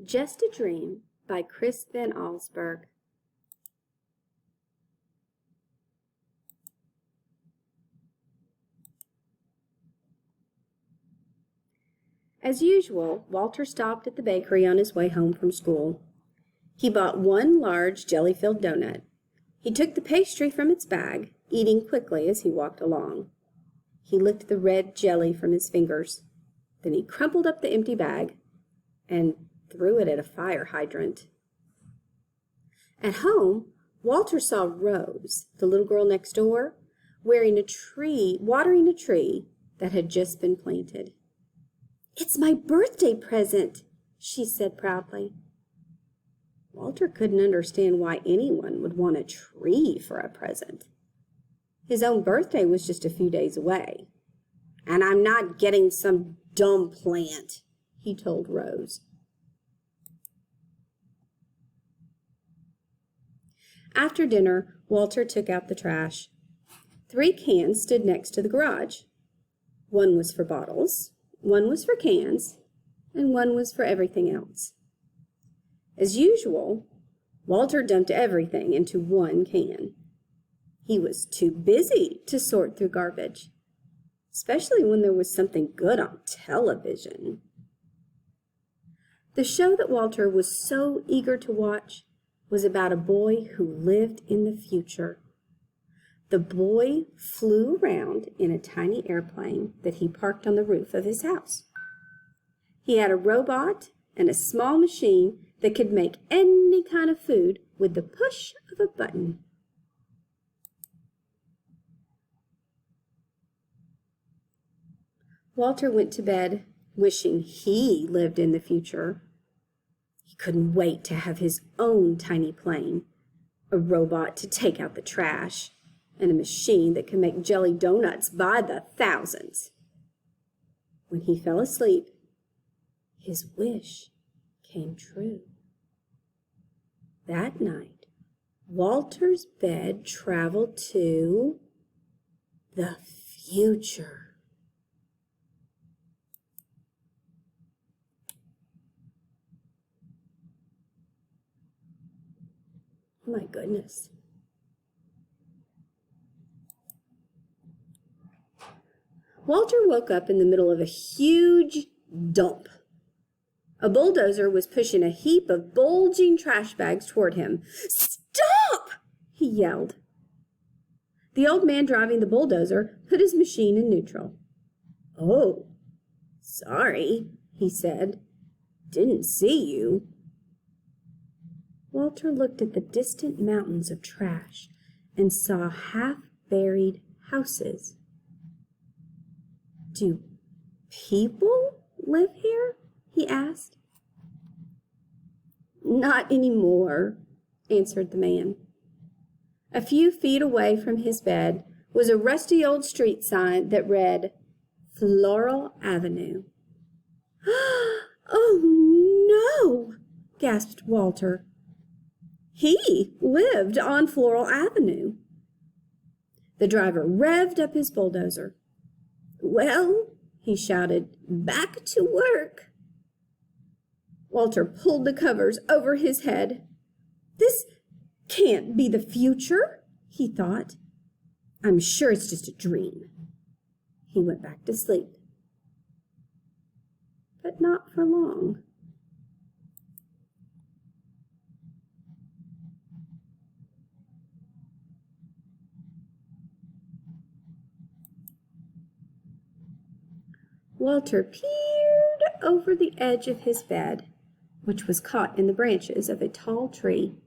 Just a Dream by Chris Van Allsburg. As usual, Walter stopped at the bakery on his way home from school. He bought one large jelly-filled donut. He took the pastry from its bag, eating quickly as he walked along. He licked the red jelly from his fingers. Then he crumpled up the empty bag and threw it at a fire hydrant. At home, Walter saw Rose, the little girl next door, watering a tree that had just been planted. "It's my birthday present," she said proudly. Walter couldn't understand why anyone would want a tree for a present. His own birthday was just a few days away. "And I'm not getting some dumb plant," he told Rose. After dinner, Walter took out the trash. 3 cans stood next to the garage. One was for bottles, one was for cans, and one was for everything else. As usual, Walter dumped everything into one can. He was too busy to sort through garbage, especially when there was something good on television. The show that Walter was so eager to watch was about a boy who lived in the future. The boy flew around in a tiny airplane that he parked on the roof of his house. He had a robot and a small machine that could make any kind of food with the push of a button. Walter went to bed wishing he lived in the future. He couldn't wait to have his own tiny plane, a robot to take out the trash, and a machine that could make jelly donuts by the thousands. When he fell asleep, his wish came true. That night, Walter's bed traveled to the future. Oh my goodness. Walter woke up in the middle of a huge dump. A bulldozer was pushing a heap of bulging trash bags toward him. "Stop!" he yelled. The old man driving the bulldozer put his machine in neutral. "Oh, sorry," he said. "Didn't see you." Walter looked at the distant mountains of trash and saw half-buried houses. "Do people live here?" he asked. "Not anymore," answered the man. A few feet away from his bed was a rusty old street sign that read, "Floral Avenue." "Oh, no!" gasped Walter. He lived on Floral Avenue. The driver revved up his bulldozer. "Well," he shouted, "back to work." Walter pulled the covers over his head. "This can't be the future," he thought. "I'm sure it's just a dream." He went back to sleep. But not for long. Walter peered over the edge of his bed, which was caught in the branches of a tall tree.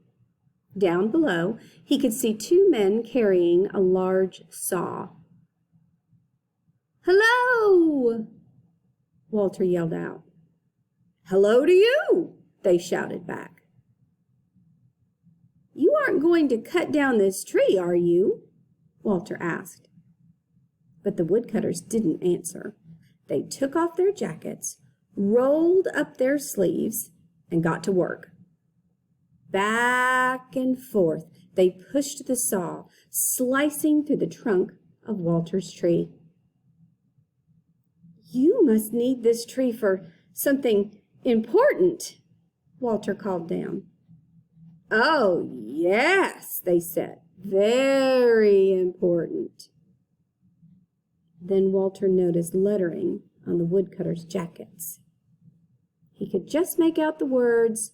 Down below, he could see 2 men carrying a large saw. "Hello!" Walter yelled out. "Hello to you!" they shouted back. "You aren't going to cut down this tree, are you?" Walter asked. But the woodcutters didn't answer. They took off their jackets, rolled up their sleeves, and got to work. Back and forth they pushed the saw, slicing through the trunk of Walter's tree. "You must need this tree for something important," Walter called down. "Oh, yes," they said. "Very important." Then Walter noticed lettering on the woodcutters' jackets. He could just make out the words,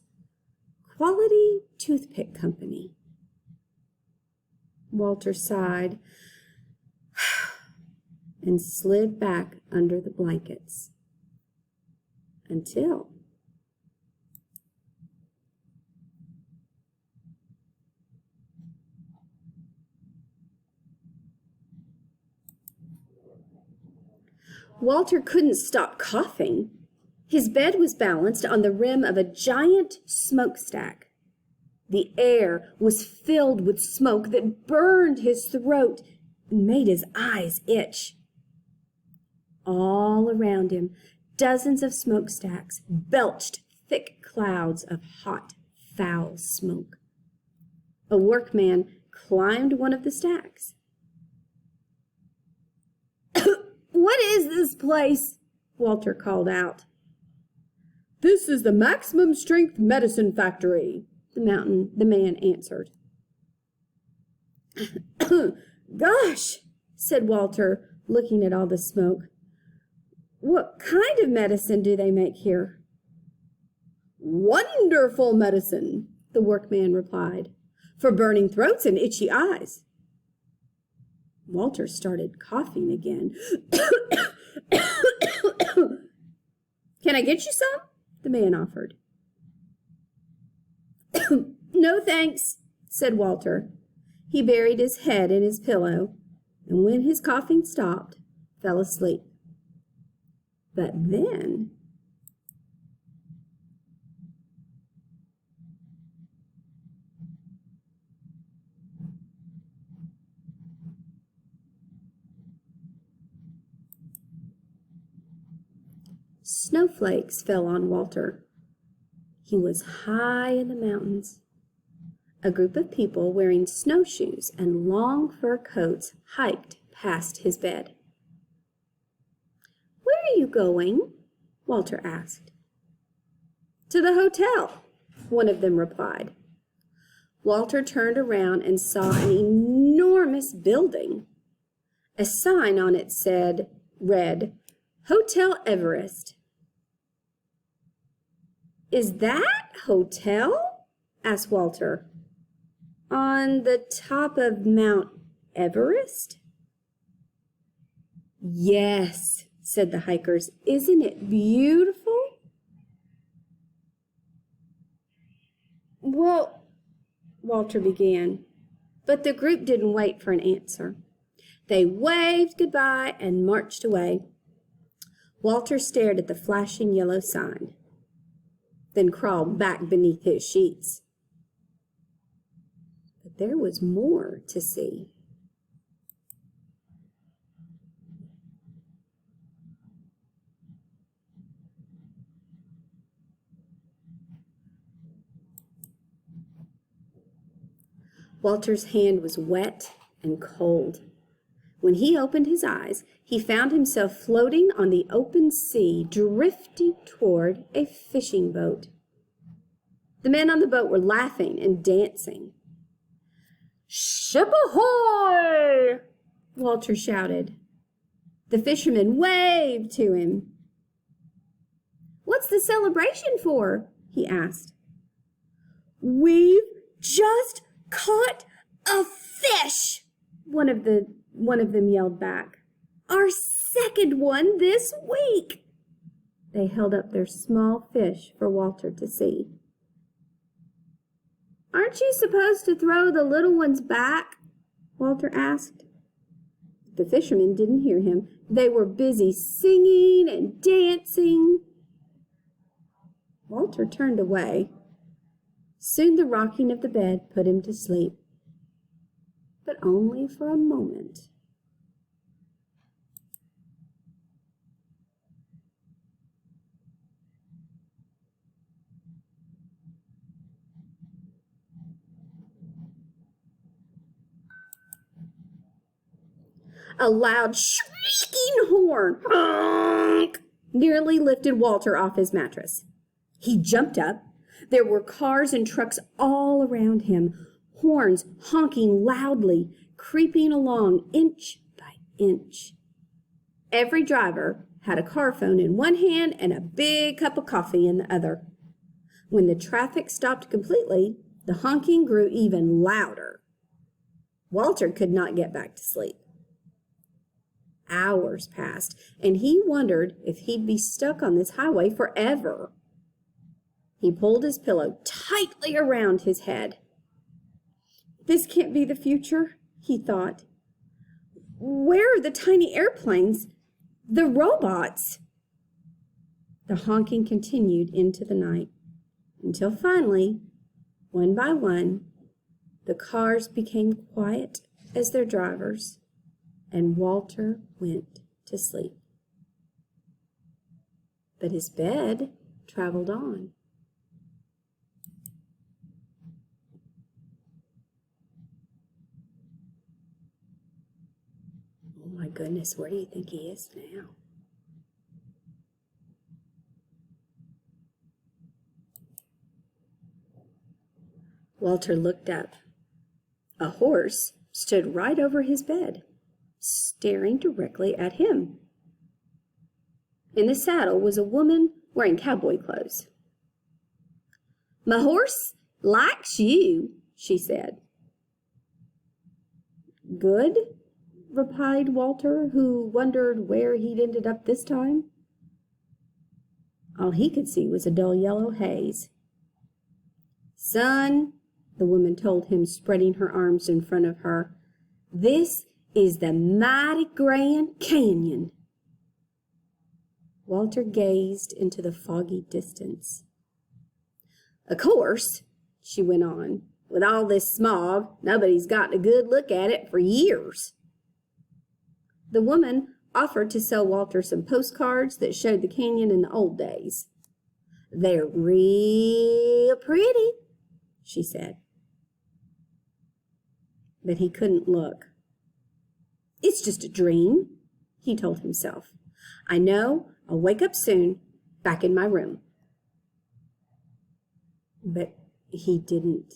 "Quality Toothpick Company." Walter sighed and slid back under the blankets until Walter couldn't stop coughing. His bed was balanced on the rim of a giant smokestack. The air was filled with smoke that burned his throat and made his eyes itch. All around him, dozens of smokestacks belched thick clouds of hot, foul smoke. A workman climbed one of the stacks. "What is this place?" Walter called out. "This is the Maximum Strength Medicine Factory," the man answered. "Gosh," said Walter, looking at all the smoke. "What kind of medicine do they make here?" "Wonderful medicine," the workman replied, "for burning throats and itchy eyes." Walter started coughing again. "Can I get you some?" the man offered. "No, thanks," said Walter. He buried his head in his pillow, and when his coughing stopped, fell asleep. But then snowflakes fell on Walter. He was high in the mountains. A group of people wearing snowshoes and long fur coats hiked past his bed. "Where are you going?" Walter asked. "To the hotel," one of them replied. Walter turned around and saw an enormous building. A sign on it read, "Hotel Everest." "Is that hotel?" asked Walter. "On the top of Mount Everest?" "Yes," said the hikers. "Isn't it beautiful?" "Well," Walter began, but the group didn't wait for an answer. They waved goodbye and marched away. Walter stared at the flashing yellow sign, then crawled back beneath his sheets. But there was more to see. Walter's hand was wet and cold. When he opened his eyes, he found himself floating on the open sea, drifting toward a fishing boat. The men on the boat were laughing and dancing. "Ship ahoy!" Walter shouted. The fishermen waved to him. "What's the celebration for?" he asked. "We've just caught a fish!" One of them yelled back. "Our second one this week!" They held up their small fish for Walter to see. "Aren't you supposed to throw the little ones back?" Walter asked. The fishermen didn't hear him. They were busy singing and dancing. Walter turned away. Soon the rocking of the bed put him to sleep, but only for a moment. A loud shrieking horn, honk, nearly lifted Walter off his mattress. He jumped up, There were cars and trucks all around him, horns honking loudly, creeping along inch by inch. Every driver had a car phone in one hand and a big cup of coffee in the other. When the traffic stopped completely, the honking grew even louder. Walter could not get back to sleep. Hours passed, and he wondered if he'd be stuck on this highway forever. He pulled his pillow tightly around his head. This can't be the future, he thought. Where are the tiny airplanes? The robots? The honking continued into the night, until finally, one by one, the cars became quiet as their drivers, and Walter went to sleep. But his bed traveled on. Oh my goodness, where do you think he is now? Walter looked up. A horse stood right over his bed, staring directly at him. In the saddle was a woman wearing cowboy clothes. "My horse likes you," she said. "Good," replied Walter, who wondered where he'd ended up this time. All he could see was a dull yellow haze. "Son," the woman told him, spreading her arms in front of her, "this is the mighty Grand Canyon." Walter gazed into the foggy distance. "Of course," she went on, "with all this smog, nobody's gotten a good look at it for years." The woman offered to sell Walter some postcards that showed the canyon in the old days. "They're real pretty," she said. But he couldn't look. "It's just a dream," he told himself. "I know I'll wake up soon, back in my room." But he didn't.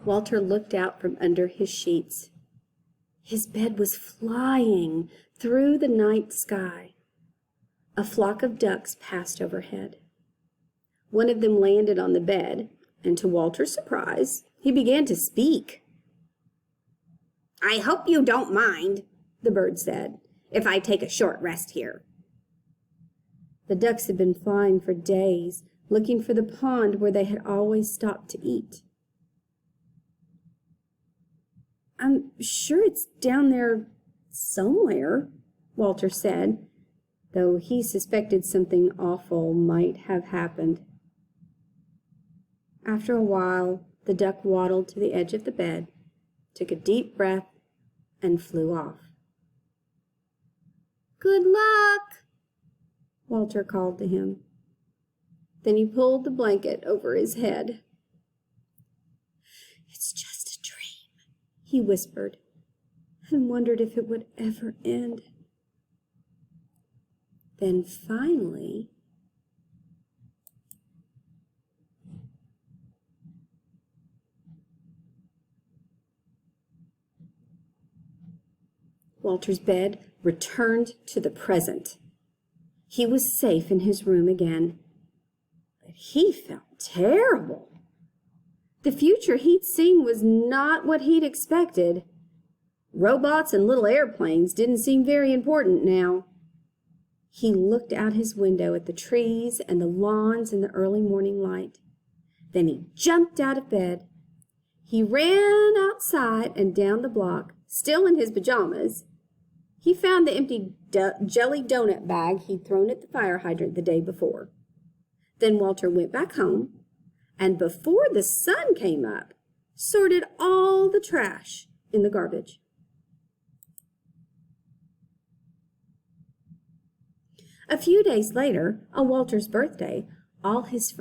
Walter looked out from under his sheets. His bed was flying through the night sky. A flock of ducks passed overhead. One of them landed on the bed, and to Walter's surprise, he began to speak. "I hope you don't mind," the bird said, "if I take a short rest here." The ducks had been flying for days, looking for the pond where they had always stopped to eat. "I'm sure it's down there somewhere," Walter said, though he suspected something awful might have happened. After a while, the duck waddled to the edge of the bed, took a deep breath, and flew off. "Good luck," Walter called to him. Then he pulled the blanket over his head. "It's just a dream," he whispered, and wondered if it would ever end. Then finally, Walter's bed returned to the present. He was safe in his room again. But he felt terrible. The future he'd seen was not what he'd expected. Robots and little airplanes didn't seem very important now. He looked out his window at the trees and the lawns in the early morning light. Then he jumped out of bed. He ran outside and down the block, still in his pajamas. He found the empty jelly donut bag he'd thrown at the fire hydrant the day before. Then Walter went back home, and before the sun came up, sorted all the trash in the garbage. A few days later, on Walter's birthday, all his